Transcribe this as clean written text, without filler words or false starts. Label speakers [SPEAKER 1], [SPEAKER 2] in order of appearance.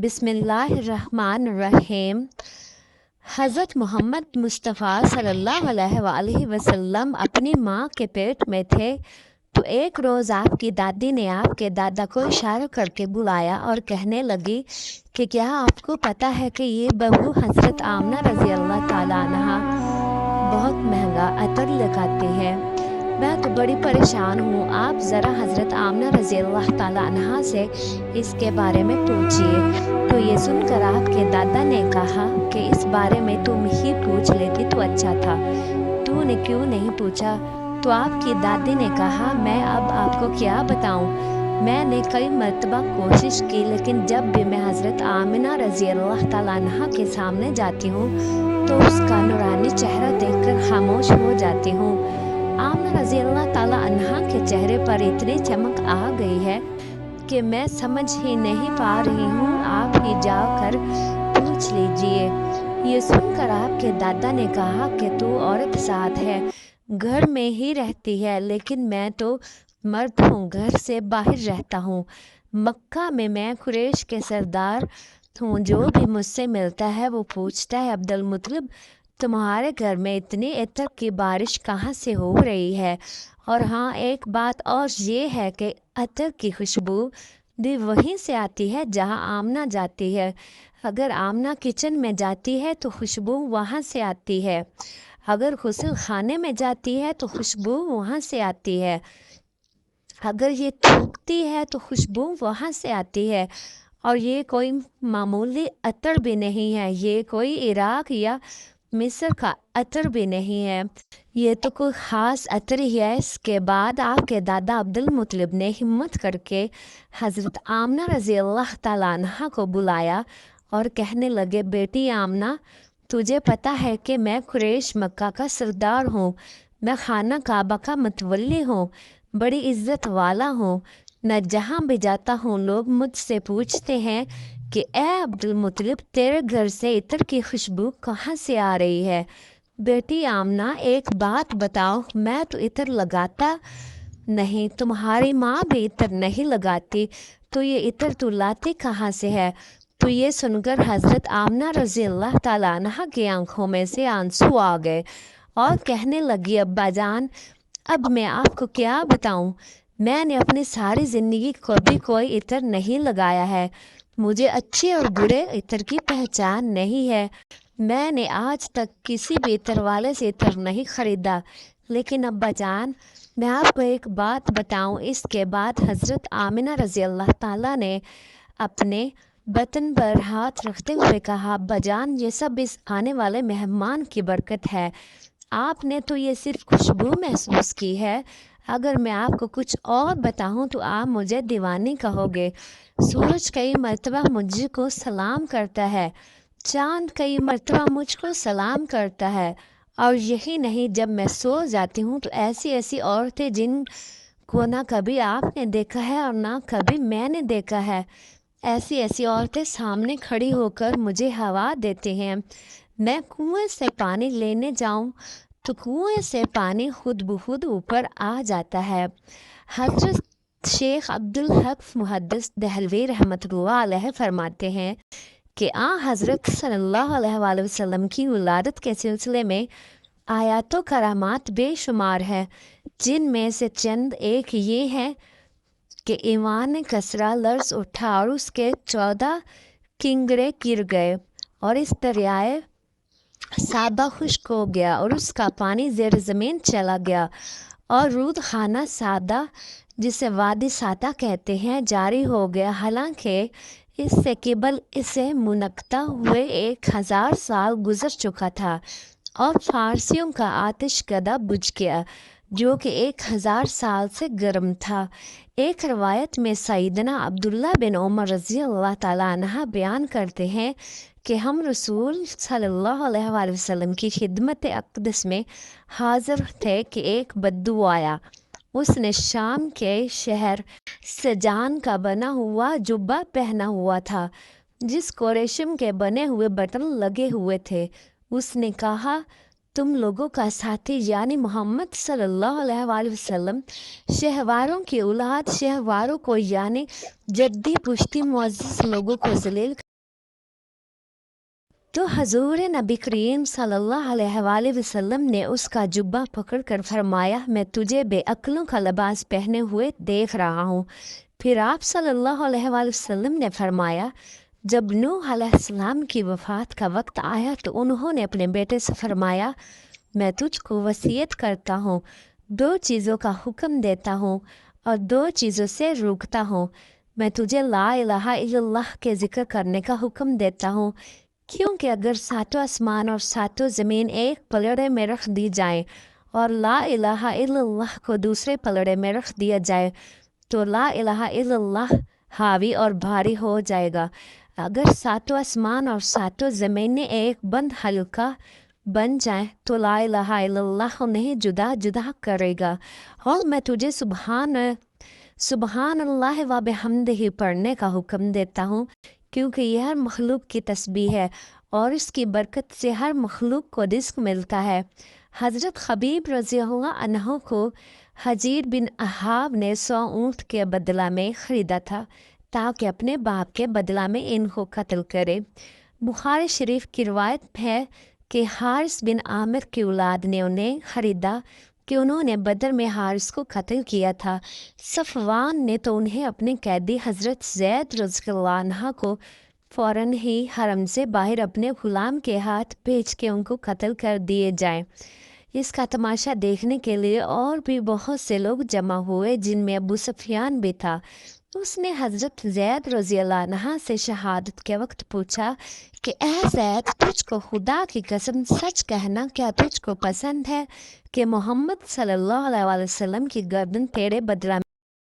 [SPEAKER 1] بسم اللہ الرحمن الرحیم۔ حضرت محمد مصطفیٰ صلی اللہ علیہ وآلہ وسلم اپنی ماں کے پیٹ میں تھے تو ایک روز آپ کی دادی نے آپ کے دادا کو اشارہ کر کے بلایا اور کہنے لگی کہ کیا آپ کو پتہ ہے کہ یہ بہو حضرت آمنہ رضی اللہ تعالیٰ عنہا بہت مہنگا عطر لگاتی ہے؟ میں تو بڑی پریشان ہوں، آپ ذرا حضرت آمنہ رضی اللہ تعالیٰ عنہا سے اس کے بارے میں پوچھئے۔ تو یہ سن کر آپ کے دادا نے کہا کہ اس بارے میں تم ہی پوچھ لیتی تو اچھا تھا، تو نے کیوں نہیں پوچھا؟ تو آپ کی دادی نے کہا میں اب آپ کو کیا بتاؤں، میں نے کئی مرتبہ کوشش کی لیکن جب بھی میں حضرت آمنہ رضی اللہ تعالیٰ عنہا کے سامنے جاتی ہوں تو اس کا نورانی چہرہ دیکھ کر خاموش ہو جاتی ہوں۔ آمنہ رضی اللہ تعالیٰ عنہا کے چہرے پر اتنی چمک آ گئی ہے کہ میں سمجھ ہی نہیں پا رہی ہوں، آپ ہی جا کر پوچھ لیجئے۔ یہ سن کر آپ کے دادا نے کہا کہ تو عورت ساتھ ہے، گھر میں ہی رہتی ہے، لیکن میں تو مرد ہوں، گھر سے باہر رہتا ہوں۔ مکہ میں میں قریش کے سردار ہوں، جو بھی مجھ سے ملتا ہے وہ پوچھتا ہے عبدالمطلب تمہارے گھر میں اتنی عطر کی بارش کہاں سے ہو رہی ہے؟ اور ہاں ایک بات اور یہ ہے کہ عطر کی خوشبو بھی وہیں سے آتی ہے جہاں آمنہ جاتی ہے۔ اگر آمنہ کچن میں جاتی ہے تو خوشبو وہاں سے آتی ہے، اگر غسل خانے میں جاتی ہے تو خوشبو وہاں سے آتی ہے، اگر یہ تھوکتی ہے تو خوشبو وہاں سے آتی ہے۔ اور یہ کوئی معمولی عطر بھی نہیں ہے، یہ کوئی عراق یا مصر کا عطر بھی نہیں ہے، یہ تو کوئی خاص عطر ہی ہے۔ اس کے بعد آپ کے دادا عبدالمطلب نے ہمت کر کے حضرت آمنہ رضی اللہ تعالیٰ عنہا کو بلایا اور کہنے لگے بیٹی آمنہ، تجھے پتہ ہے کہ میں قریش مکہ کا سردار ہوں، میں خانہ کعبہ کا متولی ہوں، بڑی عزت والا ہوں، میں جہاں بھی جاتا ہوں لوگ مجھ سے پوچھتے ہیں کہ اے عبدالمطلب تیرے گھر سے عطر کی خوشبو کہاں سے آ رہی ہے؟ بیٹی آمنہ ایک بات بتاؤ، میں تو عطر لگاتا نہیں، تمہاری ماں بھی عطر نہیں لگاتی، تو یہ عطر تو لاتی کہاں سے ہے؟ تو یہ سن کر حضرت آمنہ رضی اللہ تعالیٰ عنہا کی آنکھوں میں سے آنسو آ گئے اور کہنے لگی ابا جان اب میں آپ کو کیا بتاؤں، میں نے اپنی ساری زندگی کبھی کوئی عطر نہیں لگایا ہے، مجھے اچھے اور برے عطر کی پہچان نہیں ہے، میں نے آج تک کسی بھی عطر والے سے عطر نہیں خریدا، لیکن ابا جان میں آپ کو ایک بات بتاؤں۔ اس کے بعد حضرت آمنہ رضی اللہ تعالیٰ نے اپنے بطن پر ہاتھ رکھتے ہوئے کہا ابا جان یہ سب اس آنے والے مہمان کی برکت ہے، آپ نے تو یہ صرف خوشبو محسوس کی ہے، اگر میں آپ کو کچھ اور بتاؤں تو آپ مجھے دیوانی کہو گے۔ سورج کئی مرتبہ مجھ کو سلام کرتا ہے، چاند کئی مرتبہ مجھ کو سلام کرتا ہے، اور یہی نہیں جب میں سو جاتی ہوں تو ایسی ایسی عورتیں جن کو نہ کبھی آپ نے دیکھا ہے اور نہ کبھی میں نے دیکھا ہے، ایسی ایسی عورتیں سامنے کھڑی ہو کر مجھے ہوا دیتی ہیں، میں کنویں سے پانی لینے جاؤں تو کنویں سے پانی خود بخود اوپر آ جاتا ہے۔ حضرت شیخ عبدالحق محدث دہلوی رحمۃ اللہ علیہ فرماتے ہیں کہ حضرت صلی اللہ علیہ وآلہ وسلم کی ولادت کے سلسلے میں آیات و کرامات بے شمار ہیں، جن میں سے چند ایک یہ ہے کہ ایوان کسریٰ لرز اٹھا اور اس کے 14 کنگرے گر گئے اور اس دریائے سابا خشک ہو گیا اور اس کا پانی زیر زمین چلا گیا اور رود خانہ سادہ جسے وادی سادہ کہتے ہیں جاری ہو گیا، حالانکہ اس سے قبل اسے منقطع ہوئے 1000 سال گزر چکا تھا، اور فارسیوں کا آتش کدہ بجھ گیا جو کہ 1000 سال سے گرم تھا۔ ایک روایت میں سیدنا عبداللہ بن عمر رضی اللہ تعالیٰ عنہ بیان کرتے ہیں کہ ہم رسول صلی اللہ علیہ وآلہ وسلم کی خدمت اقدس میں حاضر تھے کہ ایک بدو آیا، اس نے شام کے شہر سجان کا بنا ہوا جبہ پہنا ہوا تھا جس کو ریشم کے بنے ہوئے بٹن لگے ہوئے تھے۔ اس نے کہا تم لوگوں کا ساتھی یعنی محمد صلی اللہ علیہ وآلہ وسلم شہواروں کی اولاد، شہواروں کو یعنی جدی پشتی معزز لوگوں کو ذلیل تو حضور نبی کریم صلی اللہ علیہ وآلہ وسلم نے اس کا جبہ پکڑ کر فرمایا، میں تجھے بے عقلوں کا لباس پہنے ہوئے دیکھ رہا ہوں۔ پھر آپ صلی اللہ علیہ وآلہ وسلم نے فرمایا، جب نوح علیہ السلام کی وفات کا وقت آیا تو انہوں نے اپنے بیٹے سے فرمایا، میں تجھ کو وصیت کرتا ہوں، 2 چیزوں کا حکم دیتا ہوں اور 2 چیزوں سے روکتا ہوں۔ میں تجھے لا الہ الا اللہ کے ذکر کرنے کا حکم دیتا ہوں، کیونکہ اگر 7 آسمان اور 7 زمین ایک پلڑے میں رکھ دی جائیں اور لا الہ الا اللہ کو دوسرے پلڑے میں رکھ دیا جائے تو لا الہ الا اللہ حاوی اور بھاری ہو جائے گا۔ اگر 7 آسمان اور 7 زمینیں ایک بند حلقہ بن جائیں تو لا الہ الا اللہ انہیں جدا جدا کرے گا۔ اور میں تجھے سبحان اللہ و بحمدہ پڑھنے کا حکم دیتا ہوں، کیونکہ یہ ہر مخلوق کی تسبیح ہے اور اس کی برکت سے ہر مخلوق کو رزق ملتا ہے۔ حضرت خبیب رضی اللہ عنہ کو حجیر بن احاب نے 100 اونٹ کے بدلہ میں خریدا تھا تاکہ اپنے باپ کے بدلہ میں ان کو قتل کرے۔ بخاری شریف کی روایت ہے کہ حارث بن عامر کی اولاد نے انہیں خریدا کہ انہوں نے بدر میں حارث کو قتل کیا تھا۔ صفوان نے تو انہیں اپنے قیدی حضرت زید رضی اللہ عنہ کو فوراً ہی حرم سے باہر اپنے غلام کے ہاتھ بھیج کے ان کو قتل کر دیے جائیں۔ اس کا تماشا دیکھنے کے لیے اور بھی بہت سے لوگ جمع ہوئے، جن میں ابو سفیان بھی تھا۔ اس نے حضرت زید رضی اللہ عنہ سے شہادت کے وقت پوچھا کہ اے زید، تجھ کو خدا کی قسم سچ کہنا، کیا تجھ کو پسند ہے کہ محمد صلی اللہ علیہ وسلم کی گردن تیرے بدلہ